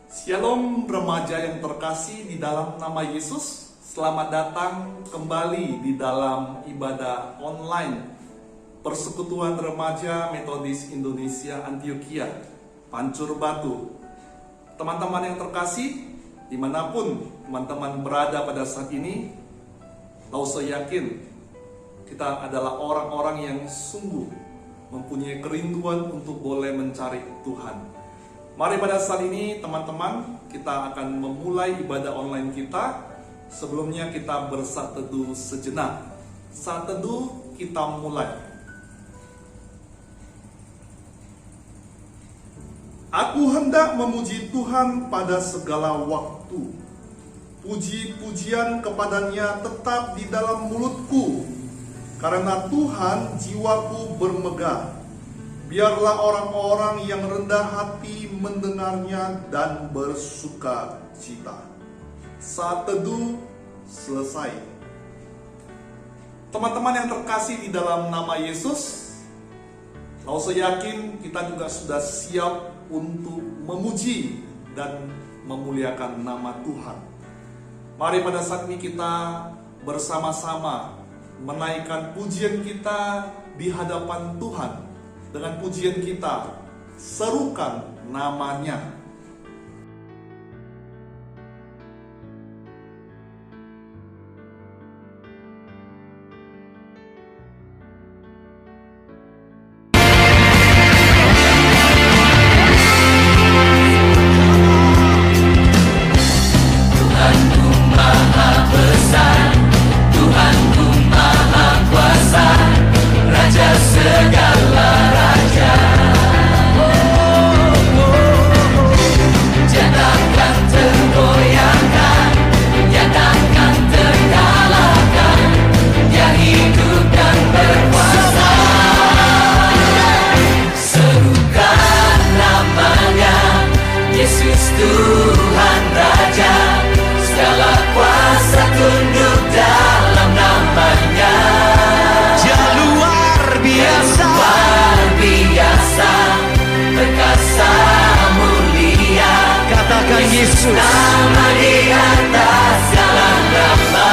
Shalom remaja yang terkasih di dalam nama Yesus. Selamat datang kembali di dalam ibadah online Persekutuan Remaja Metodis Indonesia Antioquia, Pancur Batu. Teman-teman yang terkasih, dimanapun teman-teman berada pada saat ini, saya yakin kita adalah orang-orang yang sungguh mempunyai kerinduan untuk boleh mencari Tuhan. Mari pada saat ini teman-teman, kita akan memulai ibadah online kita. Sebelumnya kita bersaat teduh sejenak. Saat teduh kita mulai. Aku hendak memuji Tuhan pada segala waktu. Puji-pujian kepadanya tetap di dalam mulutku. Karena Tuhan jiwaku bermegah. Biarlah orang-orang yang rendah hati mendengarnya dan bersuka cita. Saat teduh selesai. Teman-teman yang terkasih di dalam nama Yesus, saya yakin kita juga sudah siap untuk memuji dan memuliakan nama Tuhan. Mari pada saat ini kita bersama-sama menaikkan pujian kita di hadapan Tuhan. Dengan pujian kita, serukan namanya. Tuhanku Maha Besar, Tuhanku Maha Kuasa, Raja segala raja. Dia takkan tergoyahkan, dia takkan terkalahkan, dia hidup dan berkuasa. Serukan namanya, Yesus Tuhan Raja, segala kuasa tunduk dalam namanya. Dia luar biasa, Luar biasa, perkasa mulia. katakan Yesus. Nama di atas segala nama.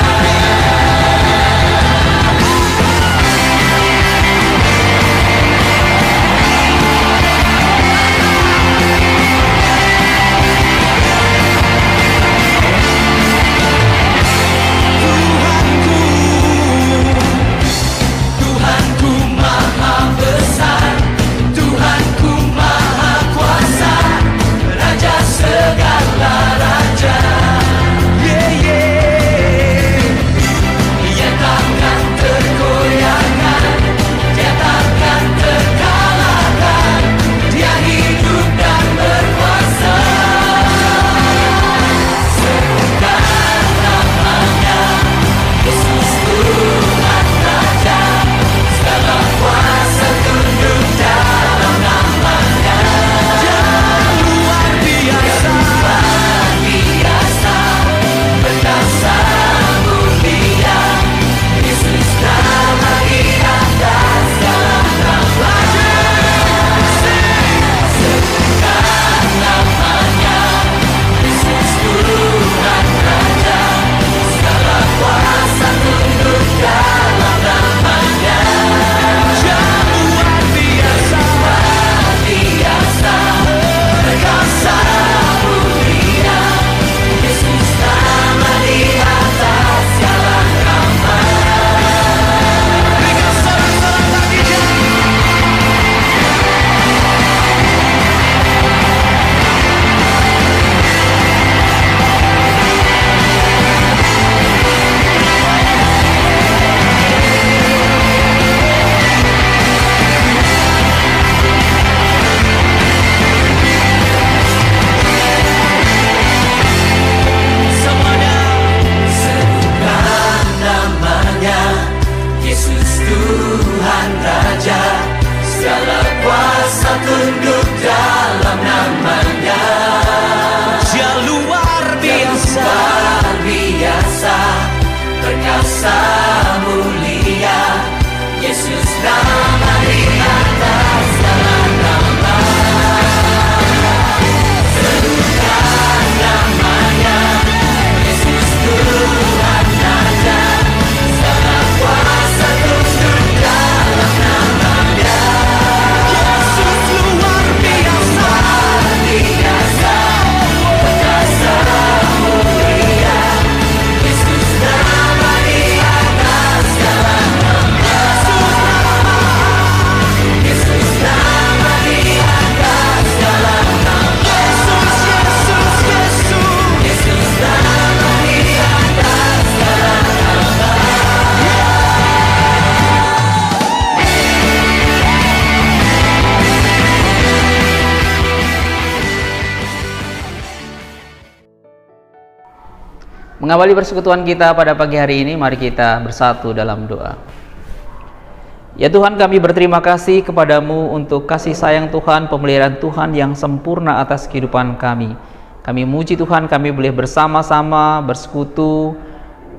Tuhanku, Tuhanku Maha Besar, Tuhanku Maha Kuasa, Raja segala raja. Mengawali persekutuan kita pada pagi hari ini, mari kita bersatu dalam doa. Ya Tuhan, kami berterima kasih kepadamu untuk kasih sayang Tuhan, pemeliharaan Tuhan yang sempurna atas kehidupan kami. Kami muji Tuhan, kami boleh bersama-sama bersekutu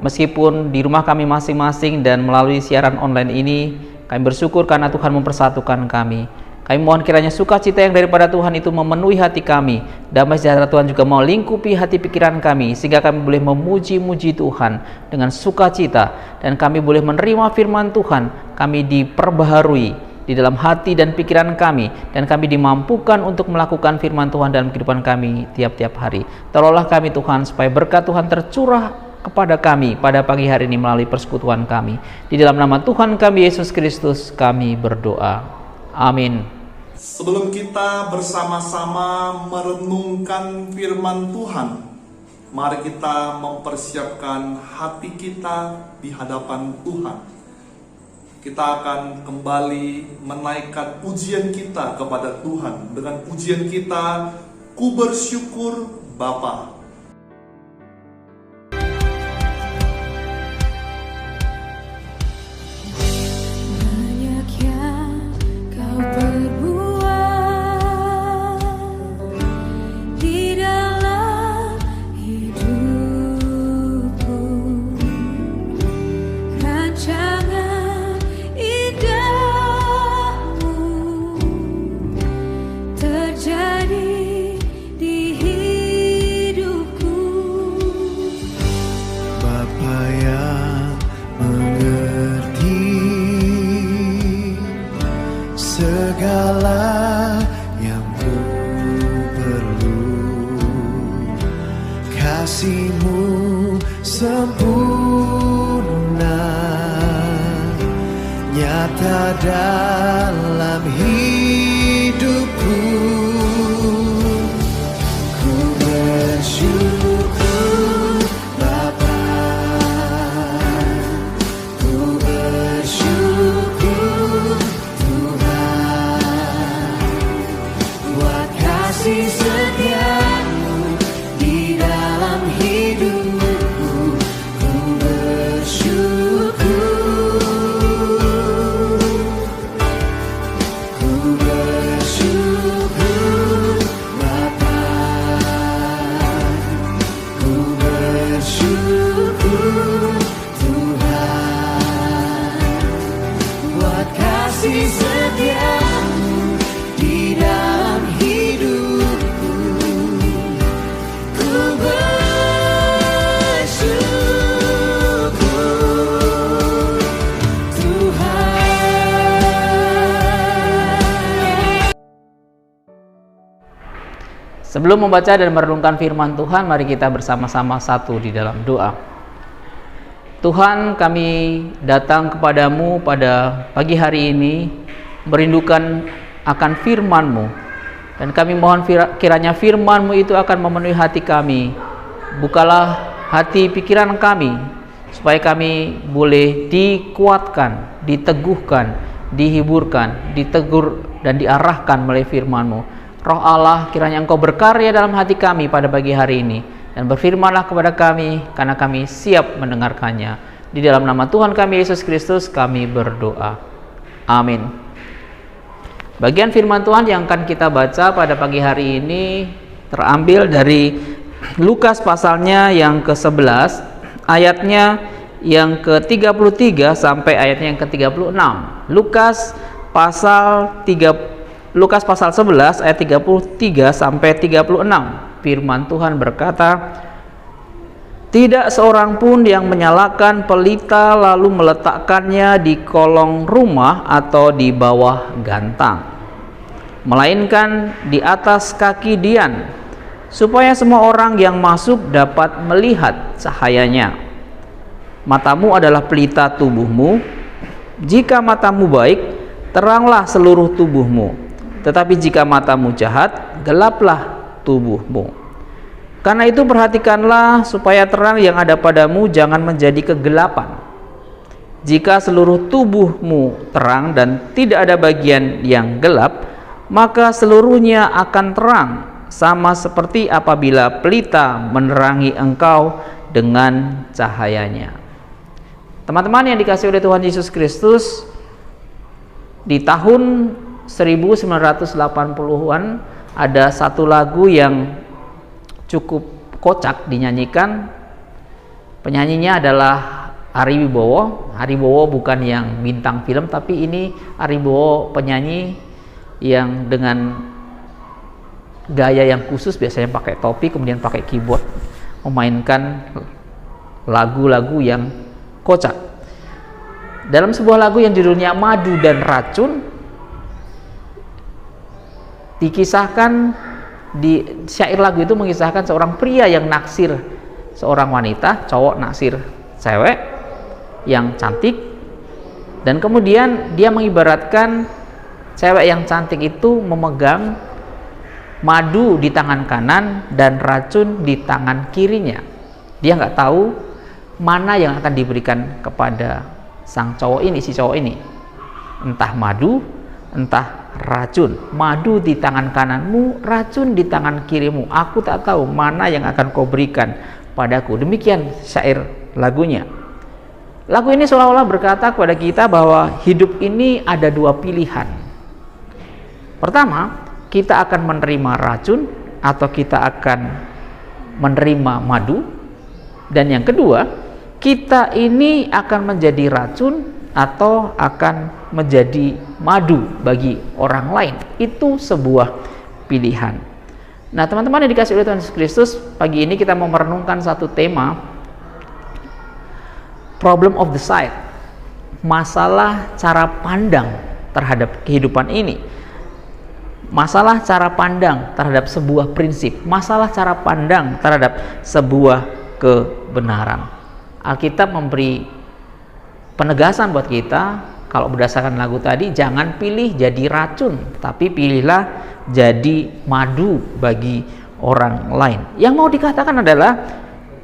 meskipun di rumah kami masing-masing dan melalui siaran online ini. Kami bersyukur karena Tuhan mempersatukan kami. Kami mohon kiranya sukacita yang daripada Tuhan itu memenuhi hati kami. Damai sejahtera Tuhan juga mau lingkupi hati pikiran kami, sehingga kami boleh memuji-muji Tuhan dengan sukacita, dan kami boleh menerima firman Tuhan. Kami diperbaharui di dalam hati dan pikiran kami, dan kami dimampukan untuk melakukan firman Tuhan dalam kehidupan kami tiap-tiap hari. Tolonglah kami Tuhan, supaya berkat Tuhan tercurah kepada kami pada pagi hari ini melalui persekutuan kami. Di dalam nama Tuhan kami Yesus Kristus kami berdoa. Amin. Sebelum kita bersama-sama merenungkan firman Tuhan, mari kita mempersiapkan hati kita di hadapan Tuhan. Kita akan kembali menaikkan pujian kita kepada Tuhan dengan pujian kita, Ku Bersyukur Bapa. Banyak yang kau perbuat di dalam hidupku, rancangan indahmu terjadi di hidupku. Bapa yang mengerti segala yang ku perlu, kasih-Mu sempurna nyata dalam hidupku. Ku bersyukur Bapa, ku bersyukur Tuhan, buat kasih setia-Mu di dalam hidupku. Ku bersyukur, ku bersyukur Bapa, ku bersyukur Tuhan, buat kasih setia-Mu di dalam hidupku. Ku bersyukur Tuhan. Sebelum membaca dan merenungkan firman Tuhan, mari kita bersama-sama satu di dalam doa. Tuhan, kami datang kepadamu pada pagi hari ini merindukan akan firman-Mu, dan kami mohon kiranya firman-Mu itu akan memenuhi hati kami. Bukalah hati pikiran kami supaya kami boleh dikuatkan, diteguhkan, dihiburkan, ditegur dan diarahkan melalui firman-Mu. Roh Allah, kiranya Engkau berkarya dalam hati kami pada pagi hari ini, dan berfirmanlah kepada kami, karena kami siap mendengarkannya. Di dalam nama Tuhan kami Yesus Kristus kami berdoa. Amin. Bagian firman Tuhan yang akan kita baca pada pagi hari ini terambil dari Lukas pasalnya yang ke-11, ayatnya yang ke-33 sampai ayatnya yang ke-36. Lukas pasal 11 ayat 33 sampai 36. Firman Tuhan berkata, "Tidak seorang pun yang menyalakan pelita lalu meletakkannya di kolong rumah atau di bawah gantang, melainkan di atas kaki dian, supaya semua orang yang masuk dapat melihat cahayanya. Matamu adalah pelita tubuhmu. Jika matamu baik, teranglah seluruh tubuhmu. Tetapi jika matamu jahat, gelaplah tubuhmu. Karena itu perhatikanlah supaya terang yang ada padamu jangan menjadi kegelapan. Jika seluruh tubuhmu terang dan tidak ada bagian yang gelap, maka seluruhnya akan terang, sama seperti apabila pelita menerangi engkau dengan cahayanya. Teman-teman yang dikasihi oleh Tuhan Yesus Kristus, di tahun 1980-an ada satu lagu yang cukup kocak dinyanyikan. Penyanyinya adalah Ari Wibowo. Ari Wibowo bukan yang bintang film, tapi ini Ari Wibowo penyanyi yang dengan gaya yang khusus, biasanya pakai topi kemudian pakai keyboard, memainkan lagu-lagu yang kocak. Dalam sebuah lagu yang judulnya Madu dan Racun, dikisahkan di syair lagu itu mengisahkan seorang pria yang naksir seorang wanita, cowok naksir cewek yang cantik, dan kemudian dia mengibaratkan cewek yang cantik itu memegang madu di tangan kanan dan racun di tangan kirinya. Dia nggak tahu mana yang akan diberikan kepada sang cowok ini, si cowok ini, entah madu, entah racun. Madu di tangan kananmu, racun di tangan kirimu. Aku tak tahu mana yang akan kau berikan padaku. Demikian syair lagunya. Lagu ini seolah-olah berkata kepada kita bahwa hidup ini ada dua pilihan. Pertama, kita akan menerima racun atau kita akan menerima madu. Dan yang kedua, kita ini akan menjadi racun atau akan menjadi madu bagi orang lain. Itu sebuah pilihan. Nah, teman-teman yang dikasihi oleh Tuhan Yesus Kristus, pagi ini kita mau merenungkan satu tema, problem of the sight, masalah cara pandang terhadap kehidupan ini, masalah cara pandang terhadap sebuah prinsip, masalah cara pandang terhadap sebuah kebenaran. Alkitab memberi penegasan buat kita, kalau berdasarkan lagu tadi, jangan pilih jadi racun, tapi pilihlah jadi madu bagi orang lain. Yang mau dikatakan adalah,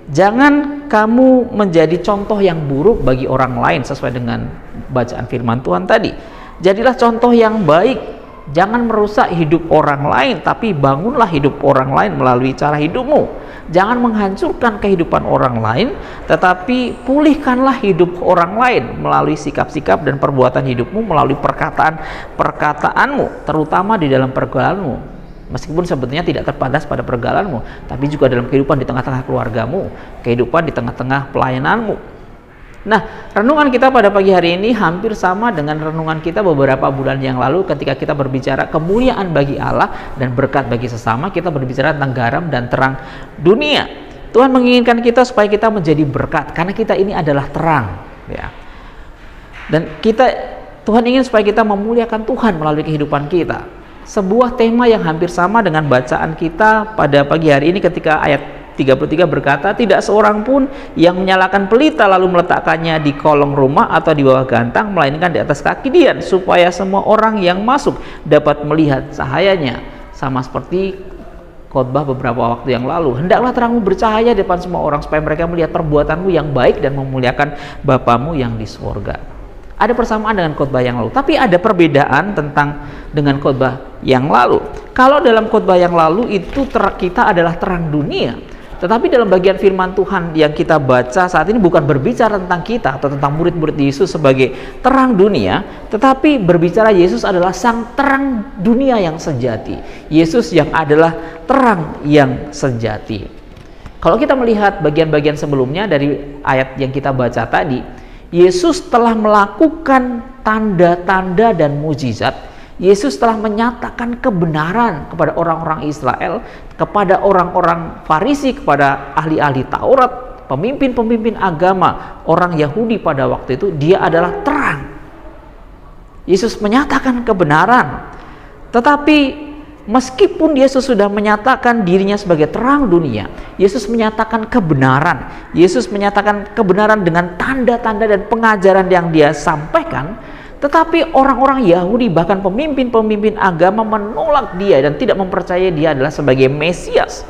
jangan kamu menjadi contoh yang buruk bagi orang lain sesuai dengan bacaan firman Tuhan tadi. Jadilah contoh yang baik. Jangan merusak hidup orang lain, tapi bangunlah hidup orang lain melalui cara hidupmu. Jangan menghancurkan kehidupan orang lain, tetapi pulihkanlah hidup orang lain melalui sikap-sikap dan perbuatan hidupmu, melalui perkataanmu, terutama di dalam pergaulanmu. Meskipun sebetulnya tidak terbatas pada pergaulanmu, tapi juga dalam kehidupan di tengah-tengah keluargamu, kehidupan di tengah-tengah pelayananmu. Nah, renungan kita pada pagi hari ini hampir sama dengan renungan kita beberapa bulan yang lalu ketika kita berbicara kemuliaan bagi Allah dan berkat bagi sesama. Kita berbicara tentang garam dan terang dunia. Tuhan menginginkan kita supaya kita menjadi berkat karena kita ini adalah terang, ya. Dan Tuhan ingin supaya kita memuliakan Tuhan melalui kehidupan kita. Sebuah tema yang hampir sama dengan bacaan kita pada pagi hari ini ketika ayat 33 berkata, tidak seorang pun yang menyalakan pelita lalu meletakkannya di kolong rumah atau di bawah gantang, melainkan di atas kaki dian, supaya semua orang yang masuk dapat melihat cahayanya. Sama seperti khotbah beberapa waktu yang lalu, hendaklah terangmu bercahaya di depan semua orang, supaya mereka melihat perbuatanmu yang baik dan memuliakan Bapamu yang di surga. Ada persamaan dengan khotbah yang lalu, tapi ada perbedaan dengan khotbah yang lalu. Kalau dalam khotbah yang lalu itu kita adalah terang dunia. Tetapi dalam bagian firman Tuhan yang kita baca saat ini bukan berbicara tentang kita atau tentang murid-murid Yesus sebagai terang dunia, tetapi berbicara Yesus adalah sang terang dunia yang sejati. Yesus yang adalah terang yang sejati. Kalau kita melihat bagian-bagian sebelumnya dari ayat yang kita baca tadi, Yesus telah melakukan tanda-tanda dan mujizat. Yesus telah menyatakan kebenaran kepada orang-orang Israel, kepada orang-orang Farisi, kepada ahli-ahli Taurat, pemimpin-pemimpin agama, orang Yahudi pada waktu itu. Dia adalah terang. Yesus menyatakan kebenaran. Tetapi meskipun Yesus sudah menyatakan dirinya sebagai terang dunia, Yesus menyatakan kebenaran. Yesus menyatakan kebenaran dengan tanda-tanda dan pengajaran yang dia sampaikan. Tetapi orang-orang Yahudi, bahkan pemimpin-pemimpin agama menolak dia dan tidak mempercayai dia adalah sebagai Mesias.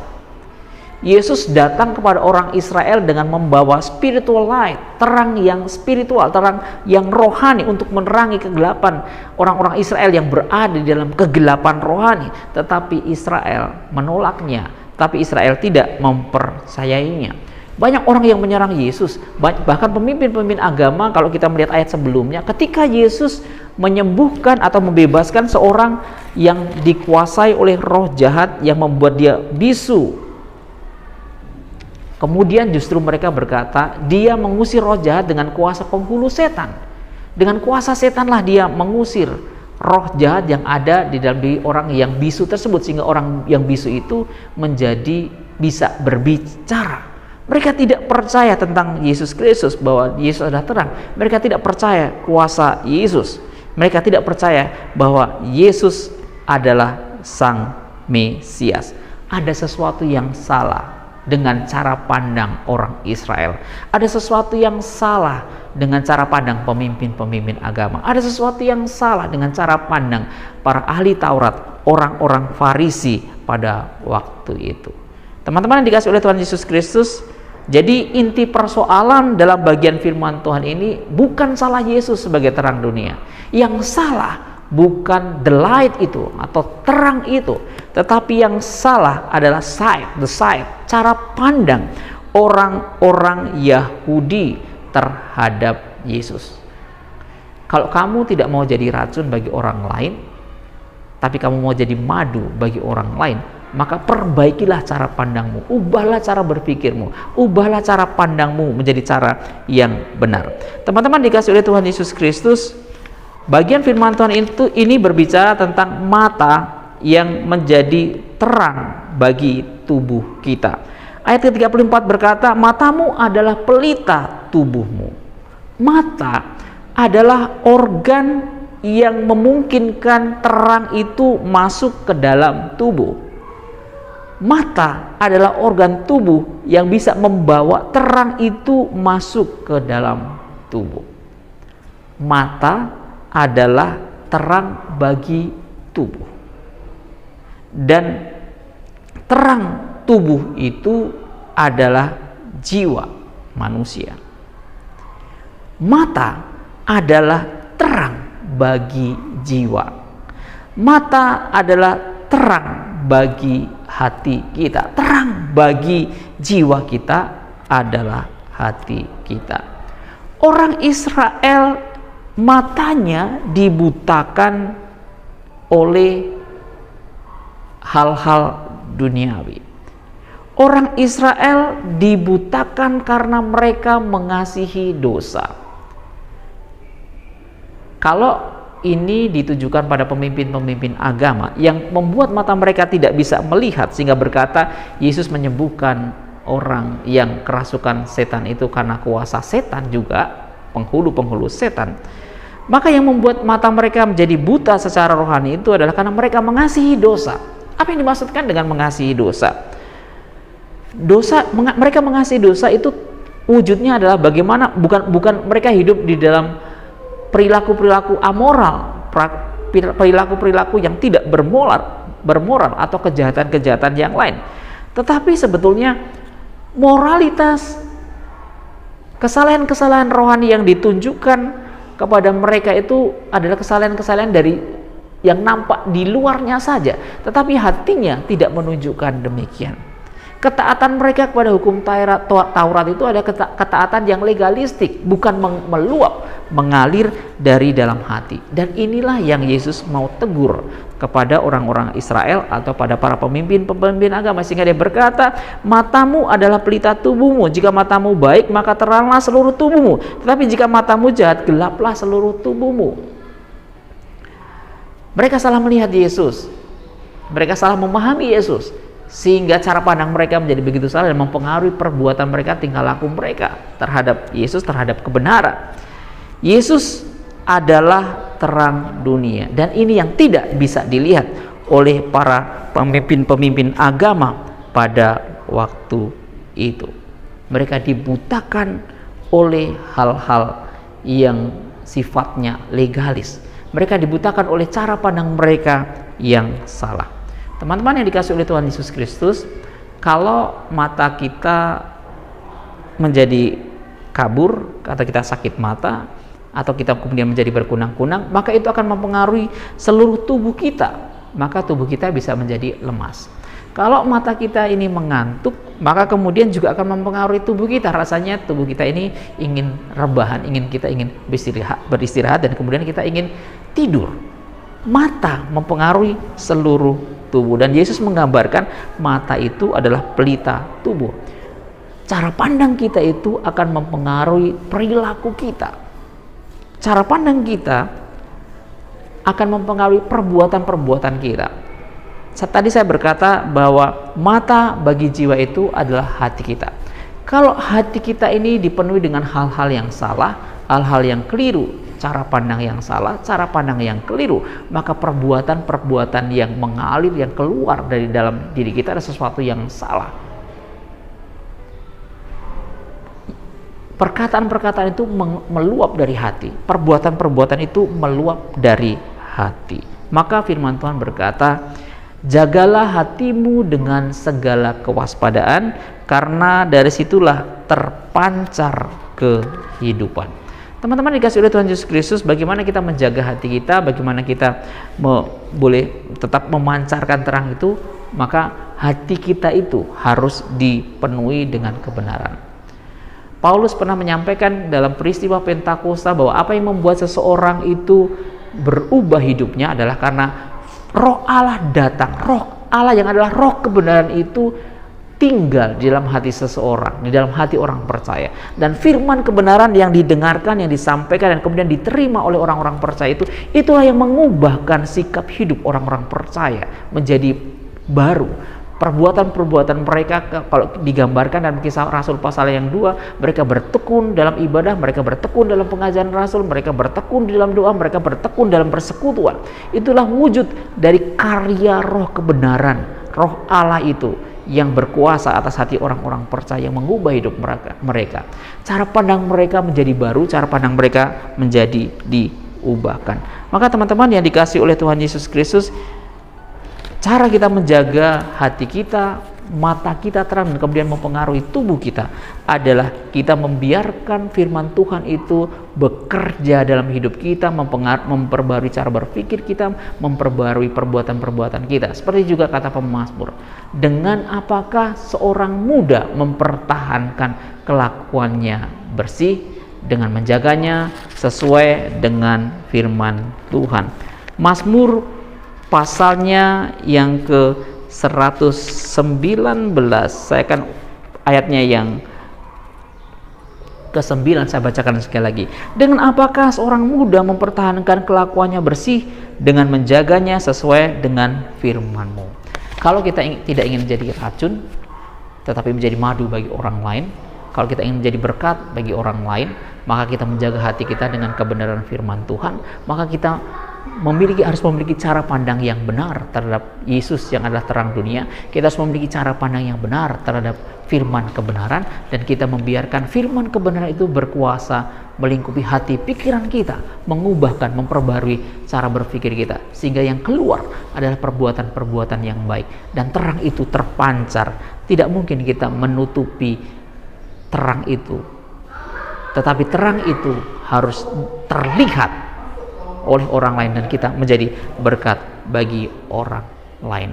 Yesus datang kepada orang Israel dengan membawa spiritual light, terang yang spiritual, terang yang rohani untuk menerangi kegelapan orang-orang Israel yang berada di dalam kegelapan rohani. Tetapi Israel menolaknya, tapi Israel tidak mempercayainya. Banyak orang yang menyerang Yesus, bahkan pemimpin-pemimpin agama. Kalau kita melihat ayat sebelumnya, ketika Yesus menyembuhkan atau membebaskan seorang yang dikuasai oleh roh jahat yang membuat dia bisu, kemudian justru mereka berkata, dia mengusir roh jahat dengan kuasa penghulu setan. Dengan kuasa setanlah dia mengusir roh jahat yang ada di dalam diri orang yang bisu tersebut, sehingga orang yang bisu itu menjadi bisa berbicara. Mereka tidak percaya tentang Yesus Kristus, bahwa Yesus adalah terang. Mereka tidak percaya kuasa Yesus. Mereka tidak percaya bahwa Yesus adalah Sang Mesias. Ada sesuatu yang salah dengan cara pandang orang Israel. Ada sesuatu yang salah dengan cara pandang pemimpin-pemimpin agama. Ada sesuatu yang salah dengan cara pandang para ahli Taurat, orang-orang Farisi pada waktu itu. Teman-teman yang dikasihi oleh Tuhan Yesus Kristus, jadi inti persoalan dalam bagian firman Tuhan ini bukan salah Yesus sebagai terang dunia. Yang salah bukan the light itu atau terang itu, tetapi yang salah adalah the sight, cara pandang orang-orang Yahudi terhadap Yesus. Kalau kamu tidak mau jadi racun bagi orang lain, tapi kamu mau jadi madu bagi orang lain, maka perbaikilah cara pandangmu, ubahlah cara berpikirmu, ubahlah cara pandangmu menjadi cara yang benar. Teman-teman dikasihi oleh Tuhan Yesus Kristus, bagian firman Tuhan ini berbicara tentang mata yang menjadi terang bagi tubuh kita. Ayat ke-34 berkata, matamu adalah pelita tubuhmu. Mata adalah organ yang memungkinkan terang itu masuk ke dalam tubuh. Mata adalah organ tubuh yang bisa membawa terang itu masuk ke dalam tubuh. Mata adalah terang bagi tubuh. Dan terang tubuh itu adalah jiwa manusia. Mata adalah terang bagi jiwa. Mata adalah terang bagi hati kita. Terang bagi jiwa kita adalah hati kita. Orang Israel matanya dibutakan oleh hal-hal duniawi. Orang Israel dibutakan karena mereka mengasihi dosa. Kalau ini ditujukan pada pemimpin-pemimpin agama yang membuat mata mereka tidak bisa melihat, sehingga berkata Yesus menyembuhkan orang yang kerasukan setan itu karena kuasa setan juga, penghulu-penghulu setan. Maka yang membuat mata mereka menjadi buta secara rohani itu adalah karena mereka mengasihi dosa. Apa yang dimaksudkan dengan mengasihi dosa? Mereka mengasihi dosa itu wujudnya adalah bagaimana bukan mereka hidup di dalam perilaku-perilaku amoral, perilaku-perilaku yang tidak bermoral atau kejahatan-kejahatan yang lain. Tetapi sebetulnya moralitas, kesalahan-kesalahan rohani yang ditunjukkan kepada mereka itu adalah kesalahan-kesalahan dari yang nampak di luarnya saja, tetapi hatinya tidak menunjukkan demikian. Ketaatan mereka kepada hukum Taurat itu ada ketaatan yang legalistik, bukan meluap, mengalir dari dalam hati. Dan inilah yang Yesus mau tegur kepada orang-orang Israel atau pada para pemimpin-pemimpin agama, sehingga dia berkata, matamu adalah pelita tubuhmu. Jika matamu baik, maka teranglah seluruh tubuhmu. Tetapi jika matamu jahat, gelaplah seluruh tubuhmu. Mereka salah melihat Yesus. Mereka salah memahami Yesus, sehingga cara pandang mereka menjadi begitu salah dan mempengaruhi perbuatan mereka, tingkah laku mereka terhadap Yesus, terhadap kebenaran. Yesus adalah terang dunia, dan ini yang tidak bisa dilihat oleh para pemimpin-pemimpin agama pada waktu itu. Mereka dibutakan oleh hal-hal yang sifatnya legalis. Mereka dibutakan oleh cara pandang mereka yang salah. Teman-teman yang dikasihi oleh Tuhan Yesus Kristus, kalau mata kita menjadi kabur, atau kita sakit mata, atau kita kemudian menjadi berkunang-kunang, maka itu akan mempengaruhi seluruh tubuh kita. Maka tubuh kita bisa menjadi lemas. Kalau mata kita ini mengantuk, maka kemudian juga akan mempengaruhi tubuh kita. Rasanya tubuh kita ini ingin rebahan, kita ingin beristirahat, dan kemudian kita ingin tidur. Mata mempengaruhi seluruh tubuh, dan Yesus menggambarkan mata itu adalah pelita tubuh. Cara pandang kita itu akan mempengaruhi perilaku kita. Cara pandang kita akan mempengaruhi perbuatan-perbuatan kita. Tadi saya berkata bahwa mata bagi jiwa itu adalah hati kita. Kalau hati kita ini dipenuhi dengan hal-hal yang salah, hal-hal yang keliru, cara pandang yang salah, cara pandang yang keliru, maka perbuatan-perbuatan yang mengalir, yang keluar dari dalam diri kita ada sesuatu yang salah. Perkataan-perkataan itu meluap dari hati, perbuatan-perbuatan itu meluap dari hati. Maka firman Tuhan berkata, jagalah hatimu dengan segala kewaspadaan, karena dari situlah terpancar kehidupan. Teman-teman dikasih oleh Tuhan Yesus Kristus, bagaimana kita menjaga hati kita, bagaimana kita boleh tetap memancarkan terang itu, maka hati kita itu harus dipenuhi dengan kebenaran. Paulus pernah menyampaikan dalam peristiwa Pentakosta bahwa apa yang membuat seseorang itu berubah hidupnya adalah karena Roh Allah datang. Roh Allah yang adalah roh kebenaran itu tinggal di dalam hati seseorang, di dalam hati orang percaya. Dan firman kebenaran yang didengarkan, yang disampaikan, dan kemudian diterima oleh orang-orang percaya itu, itulah yang mengubahkan sikap hidup orang-orang percaya menjadi baru. Perbuatan-perbuatan mereka, kalau digambarkan dalam Kisah Rasul pasal yang 2, mereka bertekun dalam ibadah, mereka bertekun dalam pengajaran Rasul, mereka bertekun di dalam doa, mereka bertekun dalam persekutuan. Itulah wujud dari karya roh kebenaran, roh Allah itu yang berkuasa atas hati orang-orang percaya, yang mengubah hidup mereka. Cara pandang mereka menjadi baru, cara pandang mereka menjadi diubahkan. Maka teman-teman yang dikasih oleh Tuhan Yesus Kristus, cara kita menjaga hati kita, mata kita terang, dan kemudian mempengaruhi tubuh kita adalah kita membiarkan firman Tuhan itu bekerja dalam hidup kita, memperbarui cara berpikir kita, memperbarui perbuatan-perbuatan kita. Seperti juga kata pemazmur, dengan apakah seorang muda mempertahankan kelakuannya bersih? Dengan menjaganya sesuai dengan firman Tuhan. Mazmur pasalnya yang ke 119, saya akan ayatnya yang ke-9 saya bacakan sekali lagi. Dengan apakah seorang muda mempertahankan kelakuannya bersih? Dengan menjaganya sesuai dengan firman-Mu. Kalau kita tidak ingin menjadi racun, tetapi menjadi madu bagi orang lain, kalau kita ingin menjadi berkat bagi orang lain, maka kita menjaga hati kita dengan kebenaran firman Tuhan, maka kita harus memiliki cara pandang yang benar terhadap Yesus yang adalah terang dunia. Kita harus memiliki cara pandang yang benar terhadap firman kebenaran, dan kita membiarkan firman kebenaran itu berkuasa melingkupi hati pikiran kita, mengubahkan, memperbarui cara berpikir kita, sehingga yang keluar adalah perbuatan-perbuatan yang baik, dan terang itu terpancar. Tidak mungkin kita menutupi terang itu, tetapi terang itu harus terlihat oleh orang lain, dan kita menjadi berkat bagi orang lain.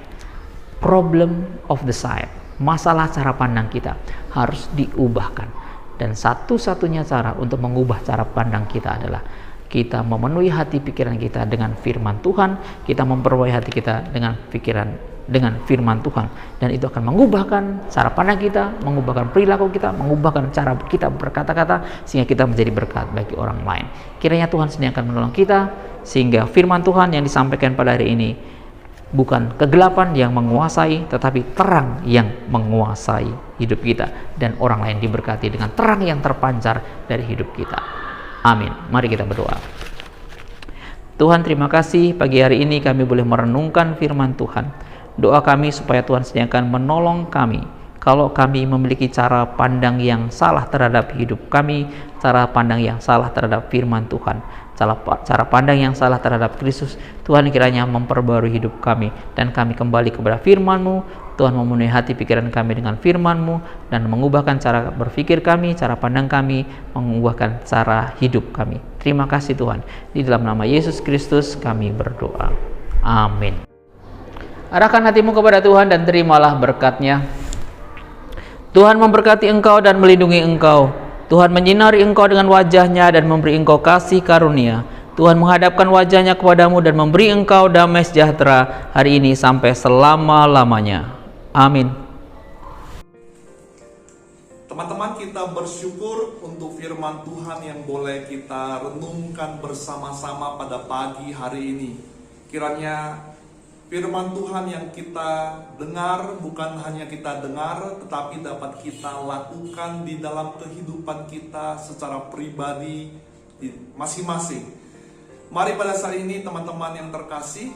Problem of the sight, masalah cara pandang kita harus diubahkan, dan satu-satunya cara untuk mengubah cara pandang kita adalah kita memenuhi hati pikiran kita dengan firman Tuhan, kita memperbaiki hati kita dengan firman Tuhan, dan itu akan mengubahkan cara pandang kita, mengubahkan perilaku kita, mengubahkan cara kita berkata-kata, sehingga kita menjadi berkat bagi orang lain. Kiranya Tuhan sendiri akan menolong kita, sehingga firman Tuhan yang disampaikan pada hari ini bukan kegelapan yang menguasai, tetapi terang yang menguasai hidup kita, dan orang lain diberkati dengan terang yang terpancar dari hidup kita. Amin. Mari kita berdoa. Tuhan, terima kasih pagi hari ini kami boleh merenungkan firman Tuhan. Doa kami supaya Tuhan sediakan menolong kami kalau kami memiliki cara pandang yang salah terhadap hidup kami, cara pandang yang salah terhadap firman Tuhan, cara pandang yang salah terhadap Kristus. Tuhan kiranya memperbarui hidup kami, dan kami kembali kepada firman-Mu. Tuhan memenuhi hati pikiran kami dengan firman-Mu, dan mengubahkan cara berpikir kami, cara pandang kami, mengubahkan cara hidup kami. Terima kasih Tuhan. Di dalam nama Yesus Kristus kami berdoa. Amin. Arahkan hatimu kepada Tuhan dan terimalah berkat-Nya. Tuhan memberkati engkau dan melindungi engkau. Tuhan menyinari engkau dengan wajah-Nya dan memberi engkau kasih karunia. Tuhan menghadapkan wajah-Nya kepadamu dan memberi engkau damai sejahtera hari ini sampai selama-lamanya. Amin. Teman-teman, kita bersyukur untuk firman Tuhan yang boleh kita renungkan bersama-sama pada pagi hari ini. Kiranya firman Tuhan yang kita dengar bukan hanya kita dengar, tetapi dapat kita lakukan di dalam kehidupan kita secara pribadi masing-masing. Mari pada saat ini teman-teman yang terkasih,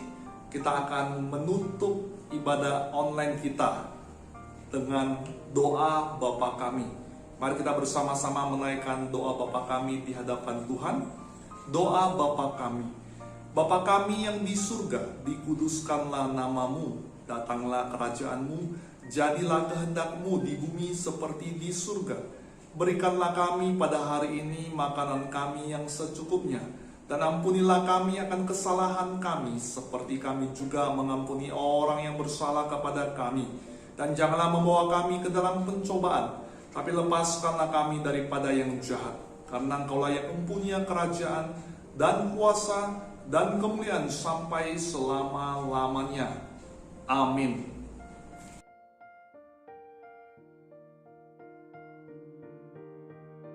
kita akan menutup ibadah online kita dengan doa Bapa Kami. Mari kita bersama-sama menaikkan doa Bapa Kami di hadapan Tuhan. Doa Bapa Kami. Bapa kami yang di surga, dikuduskanlah namamu, datanglah kerajaanmu, jadilah kehendak-mu di bumi seperti di surga. Berikanlah kami pada hari ini makanan kami yang secukupnya, dan ampunilah kami akan kesalahan kami, seperti kami juga mengampuni orang yang bersalah kepada kami. Dan janganlah membawa kami ke dalam pencobaan, tapi lepaskanlah kami daripada yang jahat. Karena Engkaulah yang mempunyai kerajaan dan kuasa dan kemuliaan sampai selama-lamanya. Amin.